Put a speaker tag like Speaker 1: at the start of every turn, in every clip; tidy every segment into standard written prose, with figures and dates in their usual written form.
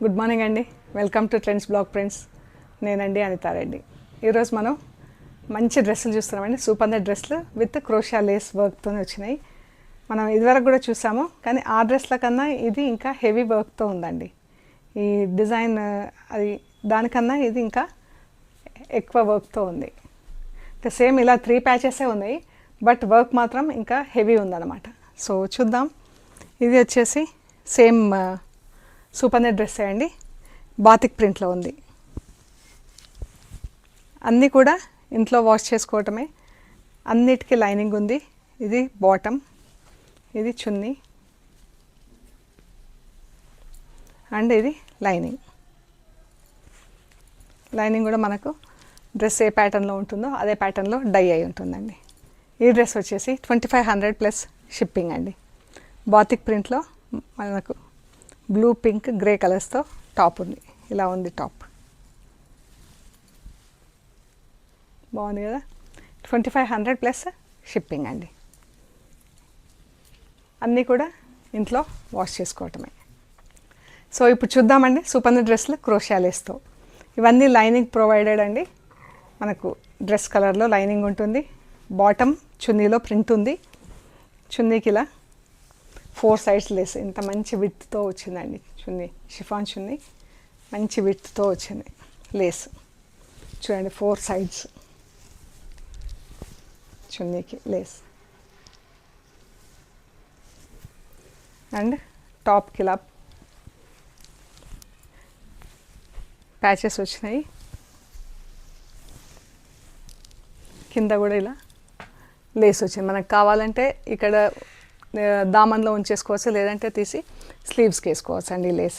Speaker 1: Good morning అండి. Welcome to trends blog friends. నేనండి అనితారెడ్డి. ఈరోజు మనం మంచి డ్రెస్సులు చూస్తున్నామండి. సూపర్ డ్రెస్సులు విత్ క్రోషియా లేస్ వర్క్తో వచ్చినాయి. మనం ఇదివరకు కూడా చూసాము, కానీ ఆ డ్రెస్ల కన్నా ఇది ఇంకా హెవీ వర్క్తో ఉందండి. ఈ డిజైన్ అది దానికన్నా ఇది ఇంకా ఎక్కువ వర్క్తో ఉంది. సేమ్ ఇలా 3 ప్యాచెసే ఉన్నాయి, బట్ వర్క్ మాత్రం ఇంకా హెవీ ఉందన్నమాట. సో చూద్దాం. ఇది వచ్చేసి సేమ్ సూపర్ నెట్ డ్రెస్సే అండి, బాతిక్ ప్రింట్లో ఉంది. అన్నీ కూడా ఇంట్లో వాష్ చేసుకోవటమే. అన్నిటికీ లైనింగ్ ఉంది. ఇది బాటమ్, ఇది చున్నీ అండ్ ఇది లైనింగ్. లైనింగ్ కూడా మనకు డ్రెస్ ఏ ప్యాటర్న్లో ఉంటుందో అదే ప్యాటర్న్లో డై అయి ఉంటుందండి. ఈ డ్రెస్ వచ్చేసి 2500 ప్లస్ షిప్పింగ్ అండి. బాతిక్ ప్రింట్లో మనకు బ్లూ, పింక్, గ్రే కలర్స్తో టాప్ ఉంది. ఇలా ఉంది టాప్, బాగుంది కదా. 2500 ప్లస్ షిప్పింగ్ అండి. అన్నీ కూడా ఇంట్లో వాష్ చేసుకోవటమే. సో ఇప్పుడు చూద్దామండి సూపర్ నెట్ డ్రెస్లు క్రోషియా లేస్తో. ఇవన్నీ లైనింగ్ ప్రొవైడెడ్ అండి. మనకు డ్రెస్ కలర్లో లైనింగ్ ఉంటుంది. బాటమ్ చున్నీలో ప్రింట్ ఉంది. చున్నీకి ఇలా 4 సైడ్స్ లేస్, ఇంత మంచి విడ్త్తో వచ్చిందండి చున్నీ. షిఫాన్ చున్నీ మంచి విడ్త్తో వచ్చింది లేస్. చూడండి 4 సైడ్స్ చున్నీకి లేస్. అండ్ టాప్కి ఇలా ప్యాచెస్ వచ్చినాయి. కింద కూడా ఇలా లేస్ వచ్చింది. మనకు కావాలంటే ఇక్కడ దామన్లో ఉంచేసుకోవచ్చు, లేదంటే తీసి స్లీవ్స్కి వేసుకోవచ్చు అండి లేస్.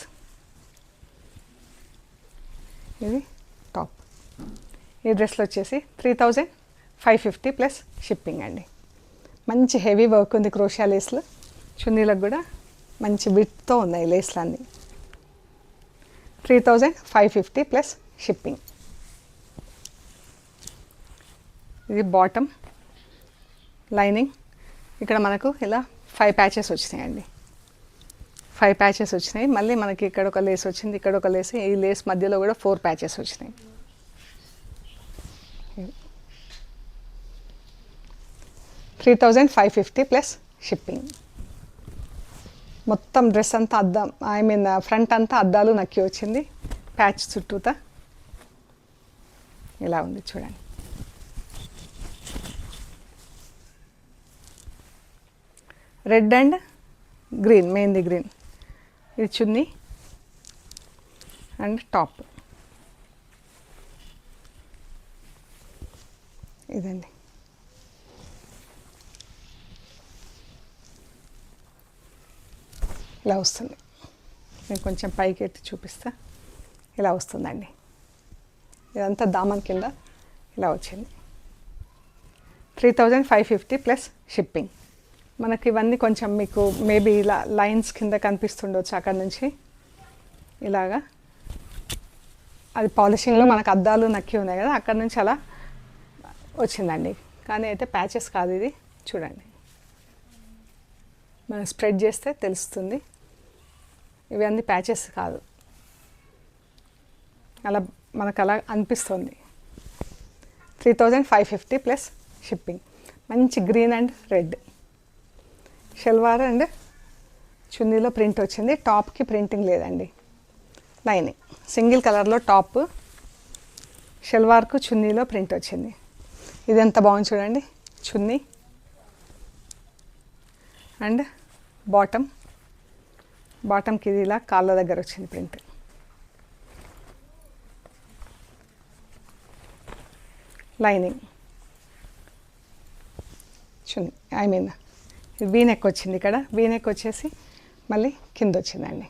Speaker 1: ఇది టాప్. ఈ డ్రెస్లో వచ్చేసి 3550 ప్లస్ షిప్పింగ్ అండి. మంచి హెవీ వర్క్ ఉంది క్రోషియా లేస్లు. చున్నీలకు కూడా మంచి విడ్త్తో ఉన్నాయి లేస్లు అన్నీ. 3550 ప్లస్ షిప్పింగ్. ఇది బాటమ్, లైనింగ్. ఇక్కడ మనకు ఇలా 5 ప్యాచెస్ వచ్చినాయండి. 5 ప్యాచెస్ వచ్చినాయి. మళ్ళీ మనకి ఇక్కడ ఒక లేస్ వచ్చింది, ఇక్కడ ఒక లేస్, ఈ లేస్ మధ్యలో కూడా 4 ప్యాచెస్ వచ్చినాయి. 3550 ప్లస్ షిప్పింగ్. మొత్తం డ్రెస్ అంతా అద్దం, ఫ్రంట్ అంతా అద్దాలు నక్కి వచ్చింది. ప్యాచ్ చుట్టూతా ఇలా ఉంది చూడండి. Red and green, mehndi green. ఇది చున్నీ అండ్ టాప్. ఇదండి. ఇలా వస్తుంది. నేను కొంచెం పైకి ఎత్తి చూపిస్తా. ఇలా వస్తుందండి. ఇదంతా దామన్ కింద ఇలా వచ్చింది. 3550 ప్లస్ షిప్పింగ్. మనకి ఇవన్నీ కొంచెం మీకు మేబీ ఇలా లైన్స్ కింద కనిపిస్తుండొచ్చు. అక్కడ నుంచి ఇలాగా అది పాలిషింగ్లో మనకు అద్దాలు నక్కి ఉన్నాయి కదా, అక్కడ నుంచి అలా వచ్చిందండి. కానీ అయితే ప్యాచెస్ కాదు ఇది. చూడండి, మనం స్ప్రెడ్ చేస్తే తెలుస్తుంది. ఇవి అన్ని ప్యాచెస్ కాదు, అలా మనకు అలా అనిపిస్తుంది. 3550 ప్లస్ షిప్పింగ్. మంచి green and red salwar and చున్నీలో ప్రింట్ వచ్చింది. టాప్కి ప్రింటింగ్ లేదండి. లైనింగ్ సింగిల్ కలర్లో టాప్, షల్వార్కు చున్నీలో ప్రింట్ వచ్చింది. ఇది ఎంత బాగుంది చూడండి. చున్నీ అండ్ బాటమ్, బాటమ్కి ఇది ఇలా కాళ్ళ దగ్గర వచ్చింది ప్రింట్. లైనింగ్ చున్నీ, ఇది వీనెక్ వచ్చింది. ఇక్కడ వీనెక్ వచ్చేసి మళ్ళీ కింద వచ్చిందండి.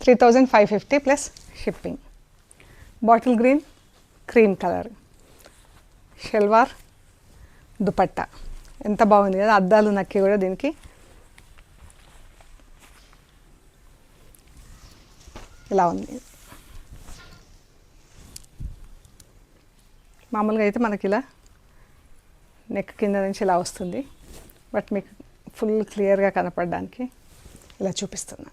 Speaker 1: 3550 plus shipping. Bottle green, cream colour salwar, dupatta. ఎంత బాగుంది కదా. అద్దాలు నక్కి కూడా దీనికి. ఇలా ఉంది. మామూలుగా అయితే మనకి ఇలా నెక్ కింద నుంచి ఇలా వస్తుంది, బట్ మీకు ఫుల్ క్లియర్గా కనపడడానికి ఇలా చూపిస్తున్నా.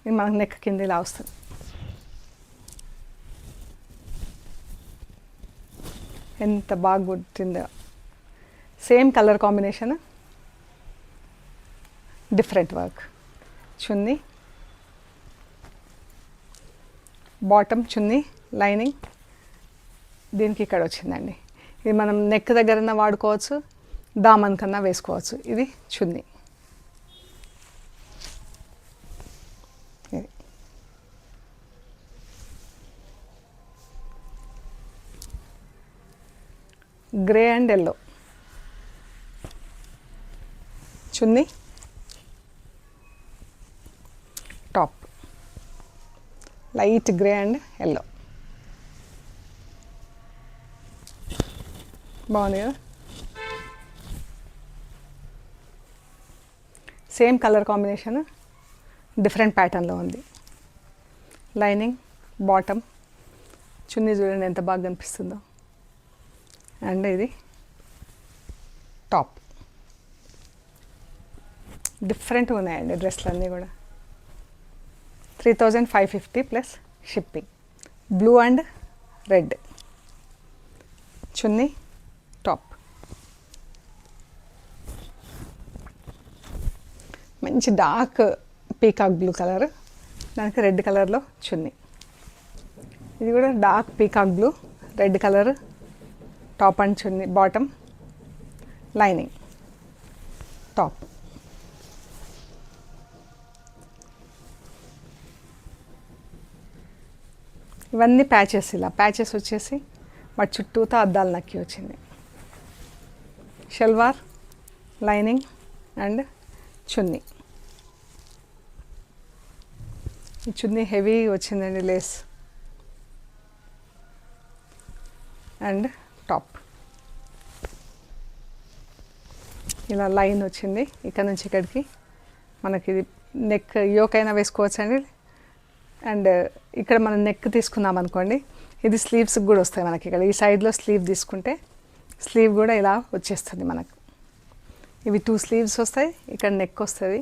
Speaker 1: ఇది మనకు నెక్ కింద ఇలా వస్తుంది. ఎంత బాగా కుట్టిందో. Same colour combination, different work. Chunni, bottom, chunni, lining దీనికి ఇక్కడ వచ్చిందండి. ఇది మనం నెక్ దగ్గరన్నా వాడుకోవచ్చు, దామన్ కన్నా వేసుకోవచ్చు. ఇది chunni. Grey and yellow chunni, top light grey and yellow. బాగుంది కదా. సేమ్ కలర్ కాంబినేషన్, డిఫరెంట్ ప్యాటర్న్లో ఉంది. లైనింగ్, బాటమ్, చున్నీ చూడండి ఎంత బాగా కనిపిస్తుందో. అండ్ ఇది టాప్. డిఫరెంట్గా ఉన్నాయండి డ్రెస్లు అన్నీ కూడా. 3550 plus shipping. Blue and red chunni, top. మంచి డార్క్ పీకాక్ బ్లూ కలర్, దానికి రెడ్ కలర్లో చున్నీ. ఇది కూడా dark peacock blue, red colour top and chunni, bottom, lining, top. ఇవన్నీ ప్యాచెస్. ఇలా ప్యాచెస్ వచ్చేసి వాటి చుట్టూతో అద్దాలు నక్కి వచ్చింది. షల్వార్, లైనింగ్ అండ్ చున్నీ. ఈ చున్నీ హెవీ వచ్చిందండి, లేస్ అండ్ టాప్. ఇలా లైన్ వచ్చింది ఇక్కడ నుంచి ఇక్కడికి. మనకి ఇది నెక్ యోకైనా వేసుకోవచ్చు అండి. అండ్ ఇక్కడ మనం నెక్ తీసుకున్నాం అనుకోండి, ఇది స్లీవ్స్కి కూడా వస్తాయి మనకి. ఇక్కడ ఈ సైడ్లో స్లీవ్ తీసుకుంటే స్లీవ్ కూడా ఇలా వచ్చేస్తుంది మనకు. ఇవి 2 స్లీవ్స్ వస్తాయి, ఇక్కడ నెక్ వస్తుంది.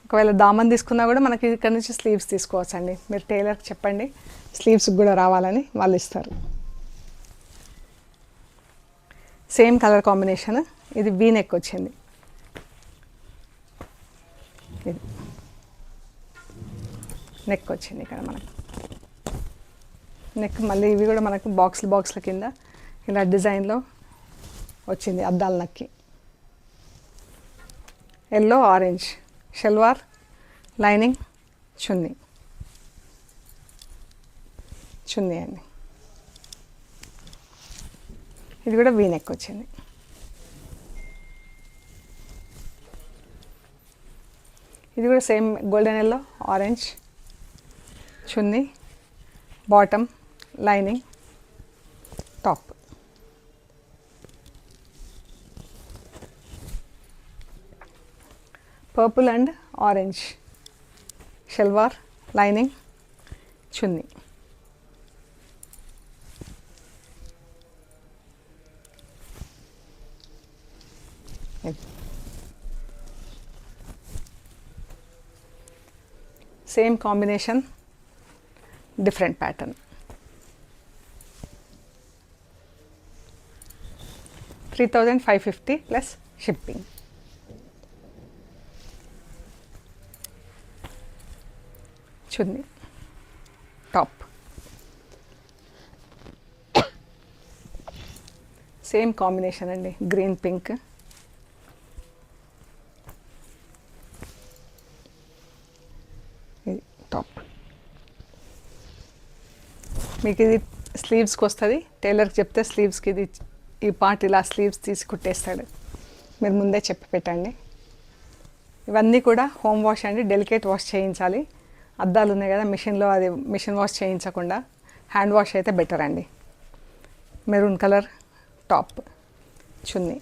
Speaker 1: ఒకవేళ దామన్ తీసుకున్నా కూడా మనకి ఇక్కడ నుంచి స్లీవ్స్ తీసుకోవచ్చు అండి. మీరు టైలర్కి చెప్పండి స్లీవ్స్కి కూడా రావాలని, వాళ్ళు ఇస్తారు. Same colour combination. ఇది వీ నెక్ వచ్చింది. ఇది నెక్ వచ్చింది ఇక్కడ మనకు. నెక్ మళ్ళీ ఇవి కూడా మనకు బాక్స్ల కింద ఇలా డిజైన్లో వచ్చింది అద్దాల నక్కి. ఎల్లో, ఆరెంజ్ షల్వార్, లైనింగ్, చున్నీ. చున్నీ అండి. ఇది కూడా వీ నెక్ వచ్చింది. ఇది కూడా same golden yellow, orange chunni, bottom, lining, top. Purple and orange salwar, lining, chunni. Same combination, different pattern. 3550 plus shipping. Chunni, top. Same combination అండి, గ్రీన్ పింక్. టాప్. మీకు ఇది స్లీవ్స్కి వస్తుంది. టైలర్కి చెప్తే స్లీవ్స్కి ఇది ఈ పార్ట్ ఇలా స్లీవ్స్ తీసి కుట్టేస్తాడు. మీరు ముందే చెప్పి పెట్టండి. ఇవన్నీ కూడా హోమ్ వాష్ అండి, డెలికేట్ వాష్ చేయించాలి. అద్దాలు ఉన్నాయి కదా మిషన్లో, అది మిషన్ వాష్ చేయించకుండా హ్యాండ్ వాష్ అయితే బెటర్ అండి. మెరూన్ కలర్ టాప్, చున్నీ,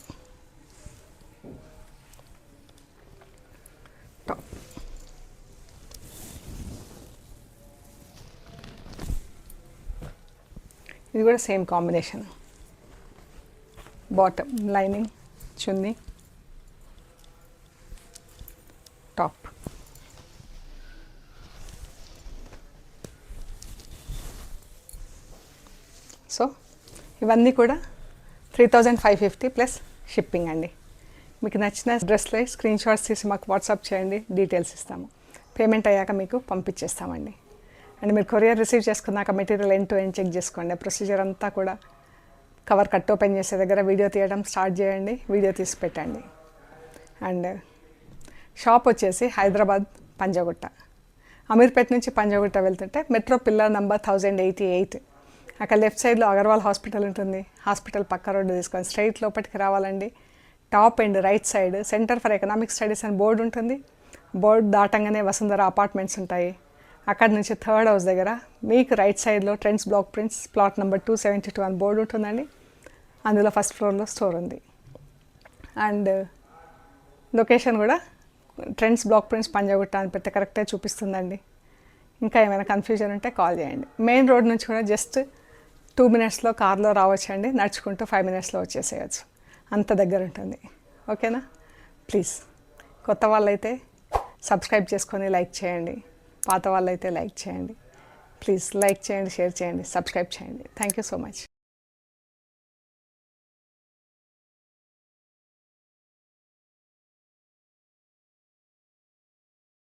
Speaker 1: టాప్. ఇది కూడా సేమ్ కాంబినేషన్. బాటమ్, లైనింగ్, చున్నీ, టాప్. సో ఇవన్నీ కూడా 3550 ప్లస్ షిప్పింగ్ అండి. మీకు నచ్చిన డ్రెస్లో స్క్రీన్ షాట్స్ తీసి మాకు వాట్సాప్ చేయండి, డీటెయిల్స్ ఇస్తాము. పేమెంట్ అయ్యాక మీకు పంపించేస్తామండి. అండ్ మీరు కొరియర్ రిసీవ్ చేసుకున్నాక material end to end check చేసుకోండి. ప్రొసీజర్ అంతా కూడా కవర్ కట్ ఓపెన్ చేసే దగ్గర వీడియో తీయడం స్టార్ట్ చేయండి, వీడియో తీసి పెట్టండి. అండ్ షాప్ వచ్చేసి హైదరాబాద్ పంజాగుట్ట, అమీర్పేట నుంచి పంజాగుట్ట వెళ్తుంటే మెట్రో పిల్లర్ నంబర్ 1088, అక్కడ లెఫ్ట్ సైడ్లో అగర్వాల్ హాస్పిటల్ ఉంటుంది. హాస్పిటల్ పక్క రోడ్డు తీసుకొని స్ట్రైట్ లోపలికి రావాలండి. Top and right side centre for economic studies అని బోర్డు ఉంటుంది. బోర్డు దాటంగానే వసుంధర అపార్ట్మెంట్స్ ఉంటాయి. అక్కడ నుంచి థర్డ్ హౌస్ దగ్గర మీకు రైట్ సైడ్లో trends block prints plot number 272 అని బోర్డు ఉంటుందండి. అందులో ఫస్ట్ ఫ్లోర్లో స్టోర్ ఉంది. అండ్ లొకేషన్ కూడా ట్రెండ్స్ బ్లాక్ ప్రింట్స్ పంజాగుట్ట అని పెడితే కరెక్ట్గా చూపిస్తుందండి. ఇంకా ఏమైనా కన్ఫ్యూజన్ ఉంటే కాల్ చేయండి. మెయిన్ రోడ్ నుంచి కూడా జస్ట్ 2 minutesలో కార్లో రావచ్చండి, నడుచుకుంటూ 5 minutesలో వచ్చేసేయచ్చు. అంత దగ్గర ఉంటుంది. ఓకేనా? ప్లీజ్ కొత్త వాళ్ళైతే సబ్స్క్రైబ్ చేసుకొని లైక్ చేయండి, పాత వాళ్ళైతే లైక్ చేయండి. ప్లీజ్ లైక్ చేయండి, షేర్ చేయండి, సబ్స్క్రైబ్ చేయండి. Thank you so much.